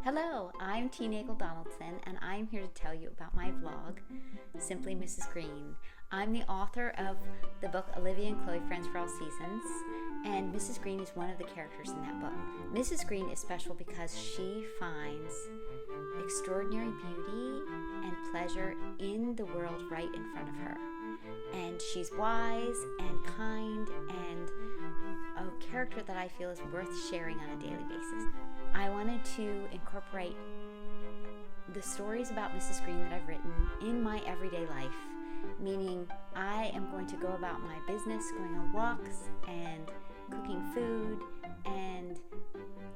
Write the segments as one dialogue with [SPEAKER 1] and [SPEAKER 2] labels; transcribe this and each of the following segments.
[SPEAKER 1] Hello, I'm Neagle Donaldson, and I'm here to tell you about my vlog, Simply Mrs. Green. I'm the author of the book Olivia Chloe Friends for All Seasons, and Mrs. Green is one of the characters in that book. Mrs. Green is special because she finds extraordinary beauty and pleasure in the world right in front of her. And she's wise and kind and a character that I feel is worth sharing on a daily basis. I wanted to incorporate the stories about Mrs. Green that I've written in my everyday life, meaning I am going to go about my business, going on walks and cooking food and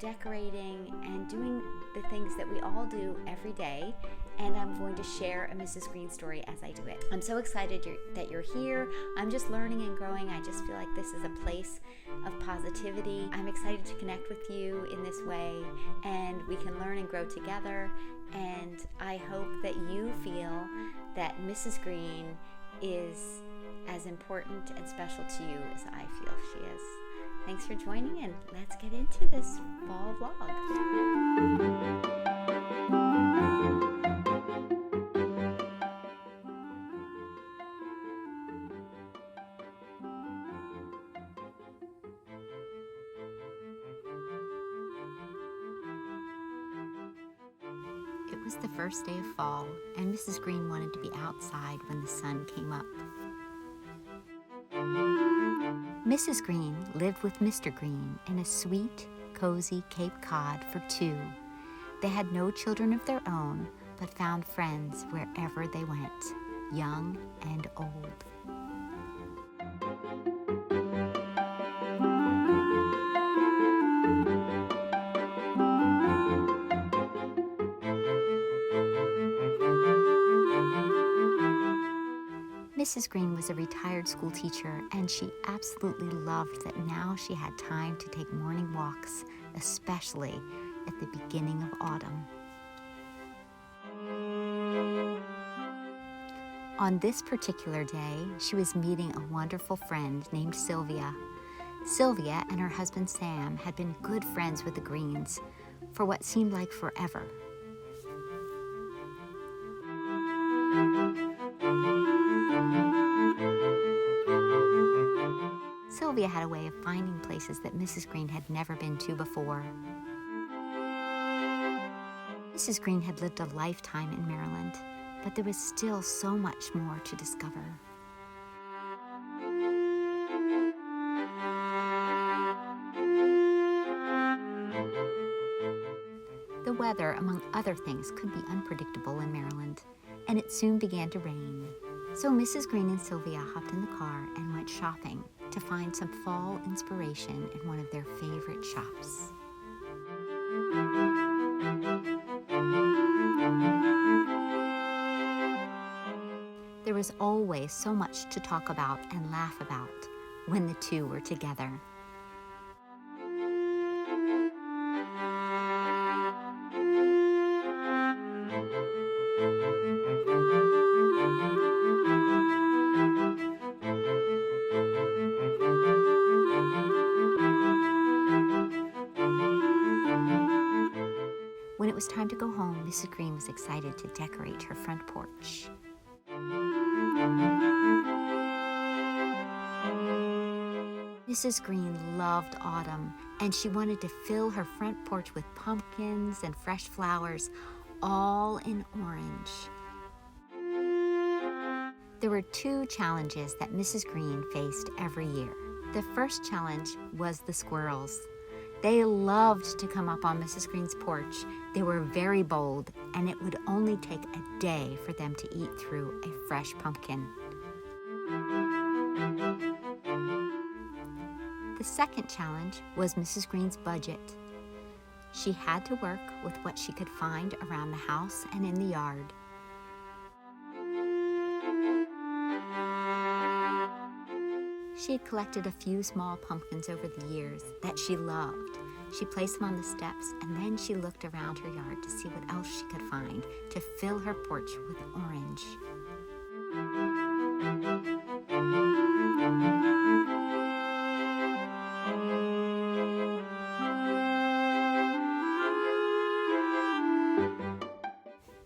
[SPEAKER 1] decorating and doing the things that we all do every day, and I'm going to share a Mrs. Green story as I do it. I'm so excited that you're here. I'm just learning and growing. I just feel like this is a place of positivity. I'm excited to connect with you in this way, and we can learn and grow together, and I hope that you feel that Mrs. Green is as important and special to you as I feel she is. Thanks for joining, and let's get into this fall vlog. It was the first day of fall, and Mrs. Green wanted to be outside when the sun came up. Mrs. Green lived with Mr. Green in a sweet, cozy Cape Cod for two. They had no children of their own, but found friends wherever they went, young and old. Mrs. Green was a retired school teacher, and she absolutely loved that now she had time to take morning walks, especially at the beginning of autumn. On this particular day, she was meeting a wonderful friend named Sylvia. Sylvia and her husband Sam had been good friends with the Greens for what seemed like forever. Sylvia had a way of finding places that Mrs. Green had never been to before. Mrs. Green had lived a lifetime in Maryland, but there was still so much more to discover. The weather, among other things, could be unpredictable in Maryland, and it soon began to rain. So Mrs. Green and Sylvia hopped in the car and went shopping to find some fall inspiration in one of their favorite shops. There was always so much to talk about and laugh about when the two were together. When it was time to go home, Mrs. Green was excited to decorate her front porch. Mrs. Green loved autumn, and she wanted to fill her front porch with pumpkins and fresh flowers, all in orange. There were two challenges that Mrs. Green faced every year. The first challenge was the squirrels. They loved to come up on Mrs. Green's porch. They were very bold, and it would only take a day for them to eat through a fresh pumpkin. The second challenge was Mrs. Green's budget. She had to work with what she could find around the house and in the yard. She had collected a few small pumpkins over the years that she loved. She placed them on the steps, and then she looked around her yard to see what else she could find to fill her porch with orange.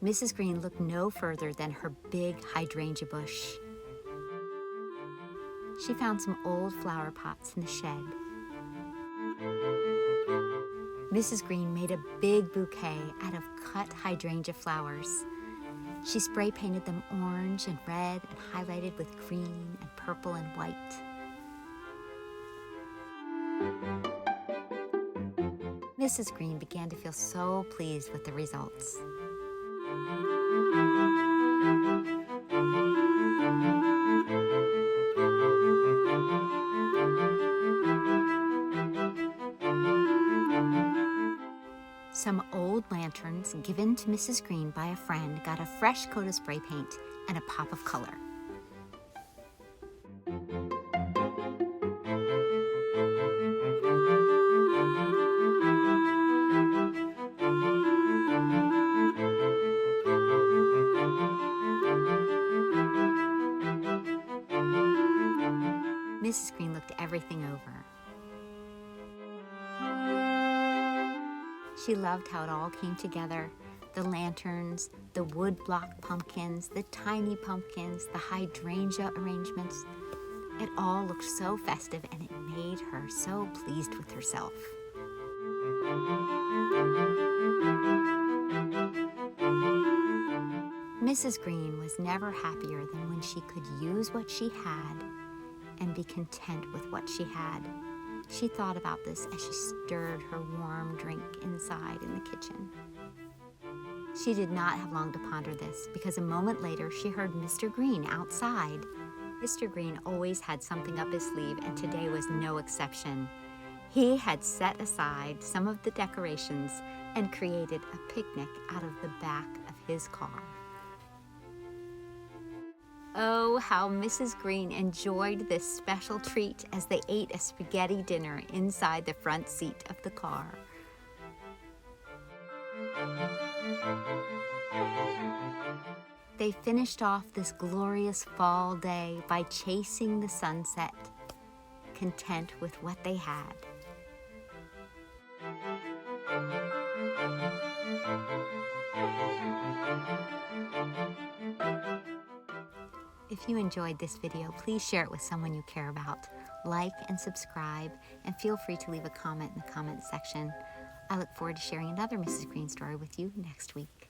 [SPEAKER 1] Mrs. Green looked no further than her big hydrangea bush. She found some old flower pots in the shed. Mrs. Green made a big bouquet out of cut hydrangea flowers. She spray painted them orange and red and highlighted with green and purple and white. Mrs. Green began to feel so pleased with the results. Some old lanterns given to Mrs. Green by a friend got a fresh coat of spray paint and a pop of color. Mrs. Green looked everything over. She loved how it all came together. The lanterns, the woodblock pumpkins, the tiny pumpkins, the hydrangea arrangements. It all looked so festive and it made her so pleased with herself. Mrs. Green was never happier than when she could use what she had and be content with what she had. She thought about this as she stirred her warm drink inside in the kitchen. She did not have long to ponder this, because a moment later she heard Mr. Green outside. Mr. Green always had something up his sleeve, and today was no exception. He had set aside some of the decorations and created a picnic out of the back of his car. Oh, how Mrs. Green enjoyed this special treat as they ate a spaghetti dinner inside the front seat of the car. They finished off this glorious fall day by chasing the sunset, content with what they had. If you enjoyed this video, please share it with someone you care about. Like and subscribe, and feel free to leave a comment in the comment section. I look forward to sharing another Mrs. Green story with you next week.